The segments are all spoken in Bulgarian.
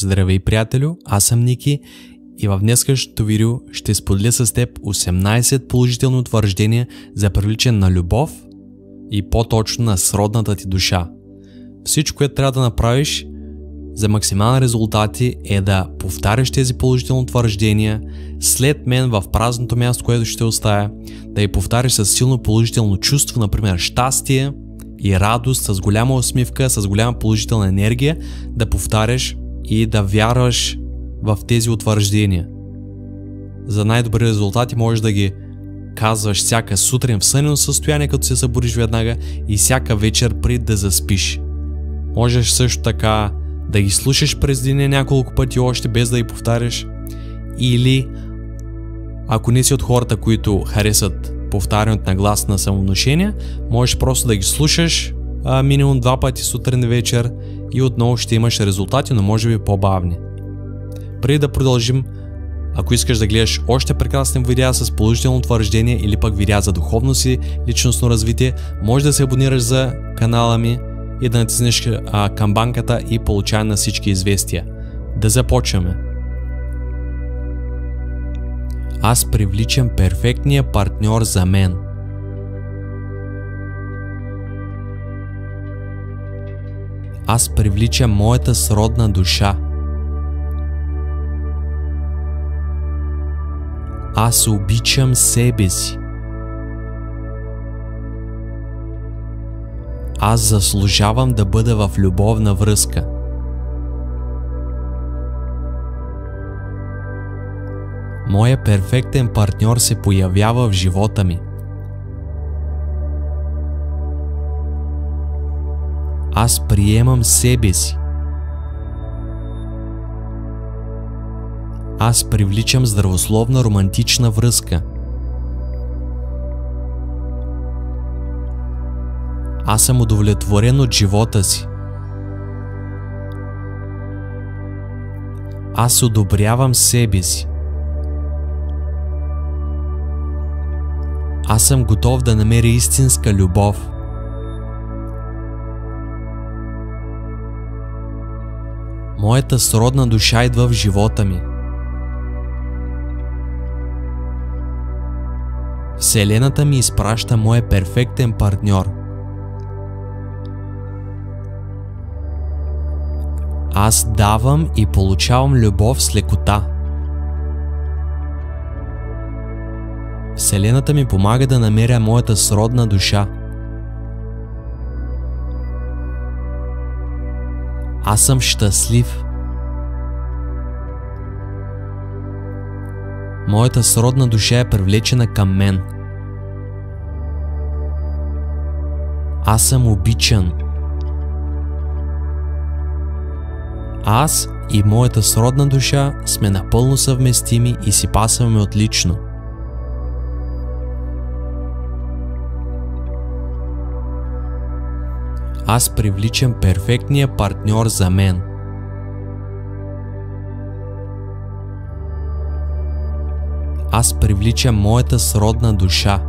Здравей, приятелю, аз съм Ники и в днескашното видео ще споделя с теб 18 положителни утвърждения за привличане на любов и по-точно на сродната ти душа. Всичко, което трябва да направиш за максимални резултати е да повтаряш тези положителни утвърждения след мен в празното място, което ще оставя, да я повтаряш с силно положително чувство, например щастие и радост, с голяма усмивка, с голяма положителна енергия, да повтаряш и да вярваш в тези утвърждения. За най-добри резултати можеш да ги казваш всяка сутрин в сънено състояние, като се събудиш веднага, и всяка вечер преди да заспиш. Можеш също така да ги слушаш през деня няколко пъти още без да ги повтаряш, или ако не си от хората, които харесат повтарянето на глас на самовнушения, можеш просто да ги слушаш минимум 2 пъти сутрин и вечер и отново ще имаш резултати, но може би по-бавни. Преди да продължим, ако искаш да гледаш още прекрасни видеа с положително утвърждение или пък видеа за духовност и личностно развитие, може да се абонираш за канала ми и да натиснеш камбанката и получаване на всички известия. Да започваме. Аз привличам перфектния партньор за мен. Аз привличам моята сродна душа. Аз обичам себе си. Аз заслужавам да бъда в любовна връзка. Моя перфектен партньор се появява в живота ми. Аз приемам себе си. Аз привличам здравословна романтична връзка. Аз съм удовлетворен от живота си. Аз одобрявам себе си. Аз съм готов да намеря истинска любов. Моята сродна душа идва в живота ми. Вселената ми изпраща моя перфектен партньор. Аз давам и получавам любов с лекота. Вселената ми помага да намеря моята сродна душа. Аз съм щастлив. Моята сродна душа е привлечена към мен. Аз съм обичан. Аз и моята сродна душа сме напълно съвместими и си пасваме отлично. Аз привличам перфектния партньор за мен. Аз привличам моята сродна душа.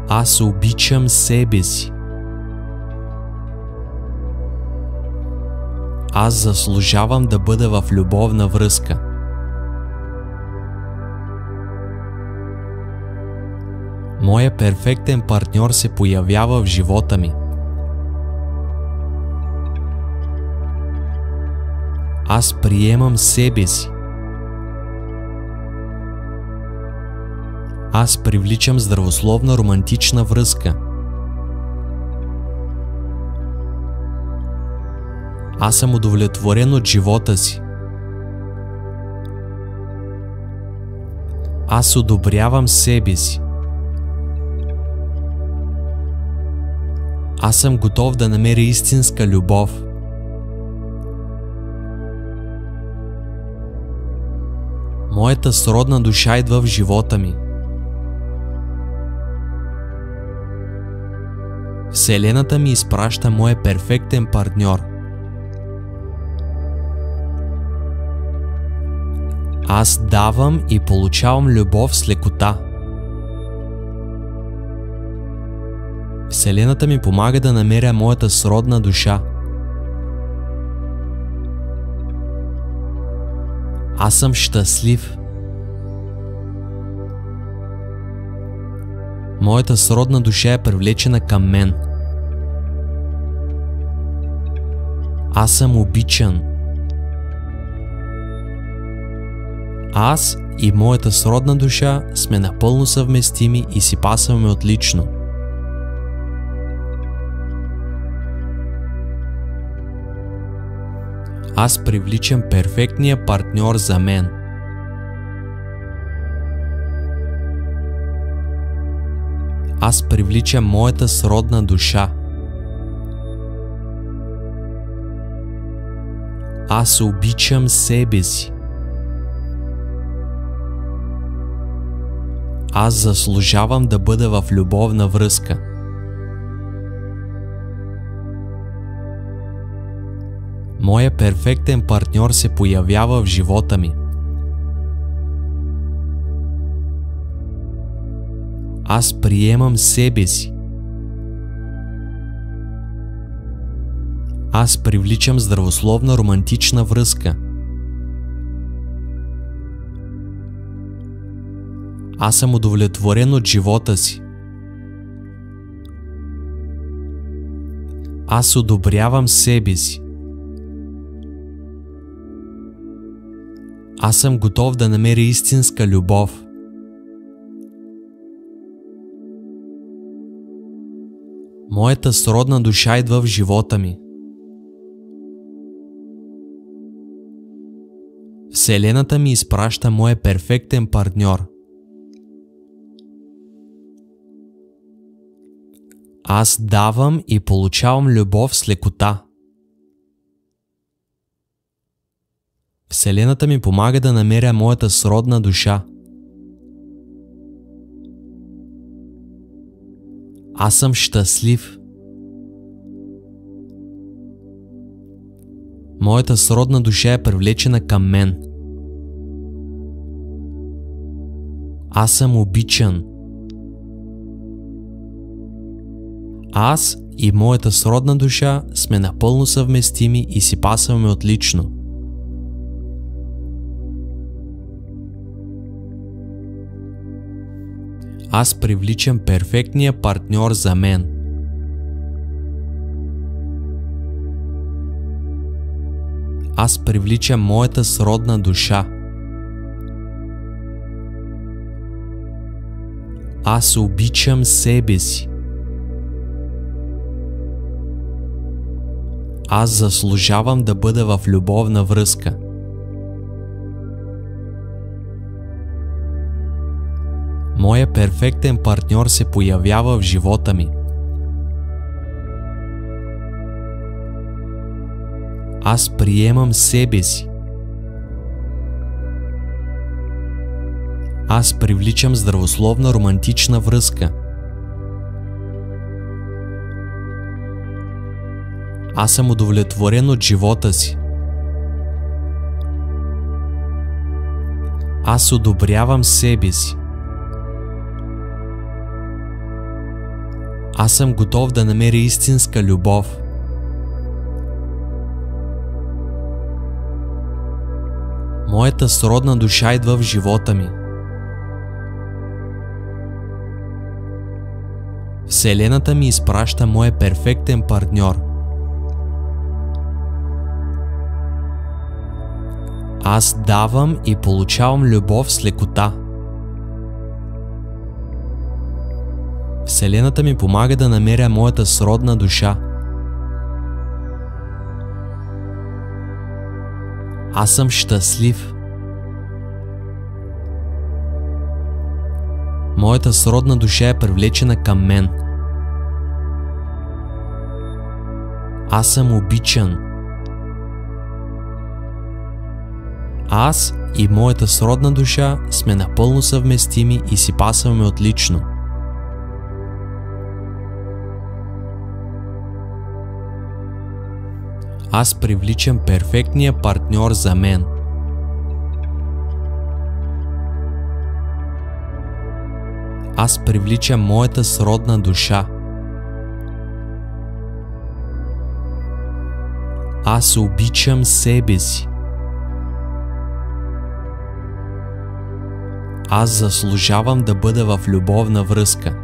Аз обичам себе си. Аз заслужавам да бъда в любовна връзка. Моя перфектен партньор се появява в живота ми. Аз приемам себе си. Аз привличам здравословна романтична връзка. Аз съм удовлетворен от живота си. Аз одобрявам себе си. Аз съм готов да намеря истинска любов. Моята сродна душа идва в живота ми. Вселената ми изпраща моя перфектен партньор. Аз давам и получавам любов с лекота. Вселената ми помага да намеря моята сродна душа. Аз съм щастлив. Моята сродна душа е привлечена към мен. Аз съм обичан. Аз и моята сродна душа сме напълно съвместими и си пасваме отлично. Аз привличам перфектния партньор за мен. Аз привличам моята сродна душа. Аз обичам себе си. Аз заслужавам да бъда в любовна връзка. Моя перфектен партньор се появява в живота ми. Аз приемам себе си. Аз привличам здравословна романтична връзка. Аз съм удовлетворен от живота си. Аз одобрявам себе си. Аз съм готов да намеря истинска любов. Моята сродна душа идва в живота ми. Вселената ми изпраща моя перфектен партньор. Аз давам и получавам любов с лекота. Вселената ми помага да намеря моята сродна душа. Аз съм щастлив. Моята сродна душа е привлечена към мен. Аз съм обичан. Аз и моята сродна душа сме напълно съвместими и си пасваме отлично. Аз привличам перфектния партньор за мен. Аз привличам моята сродна душа. Аз обичам себе си. Аз заслужавам да бъда в любовна връзка. Моя перфектен партньор се появява в живота ми. Аз приемам себе си. Аз привличам здравословна романтична връзка. Аз съм удовлетворен от живота си. Аз одобрявам себе си. Аз съм готов да намеря истинска любов. Моята сродна душа идва в живота ми. Вселената ми изпраща моя перфектен партньор. Аз давам и получавам любов с лекота. Вселената ми помага да намеря моята сродна душа. Аз съм щастлив. Моята сродна душа е привлечена към мен. Аз съм обичан. Аз и моята сродна душа сме напълно съвместими и си пасваме отлично. Аз привличам перфектния партньор за мен. Аз привличам моята сродна душа. Аз обичам себе си. Аз заслужавам да бъда в любовна връзка.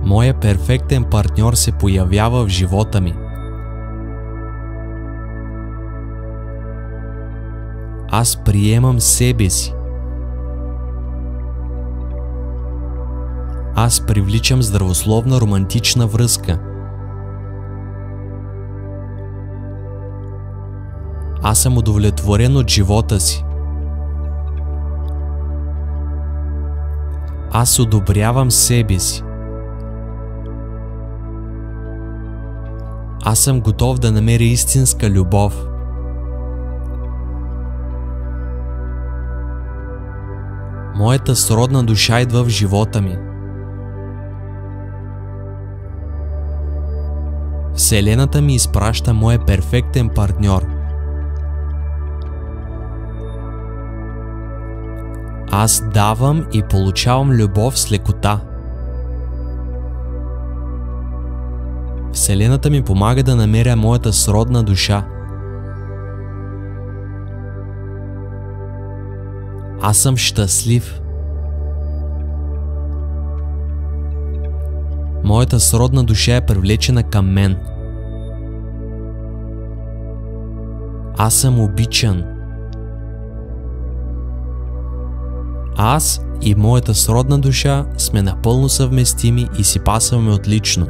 Моя перфектен партньор се появява в живота ми. Аз приемам себе си. Аз привличам здравословна романтична връзка. Аз съм удовлетворен от живота си. Аз одобрявам себе си. Аз съм готов да намеря истинска любов. Моята сродна душа идва в живота ми. Вселената ми изпраща моя перфектен партньор. Аз давам и получавам любов с лекота. Вселената ми помага да намеря моята сродна душа. Аз съм щастлив. Моята сродна душа е привлечена към мен. Аз съм обичан. Аз и моята сродна душа сме напълно съвместими и си пасваме отлично.